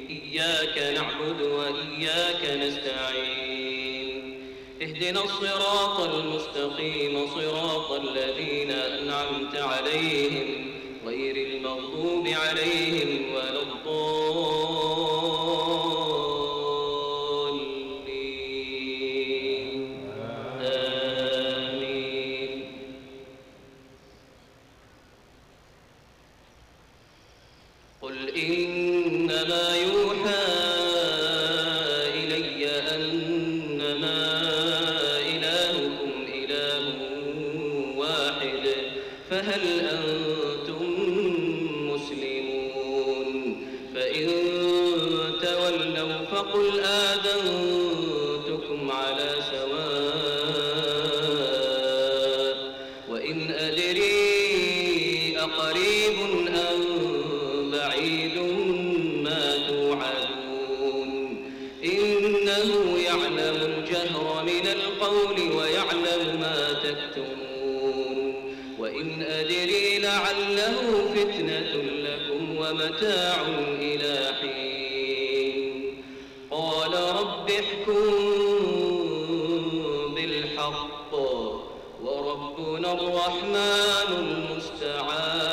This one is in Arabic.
إياك نعبد وإياك نستعين اهدنا الصراط المستقيم صراط الذين أنعمت عليهم غير المغضوب عليهم ولا الضالين آمين. قل إنما يوحى إلي أنما إلهكم إله واحد فهل أنتم مسلمون؟ فإن تولوا فقل آذنتكم على سواء وإن أدري أقريب أم بعيد ما توعدون إنه يعلم الجهر من القول ويعلم ما تكتمون وإن أدري لعله فتنة لكم ومتاع إلى حين قال رب احكم بالحق وربنا الرحمن المستعان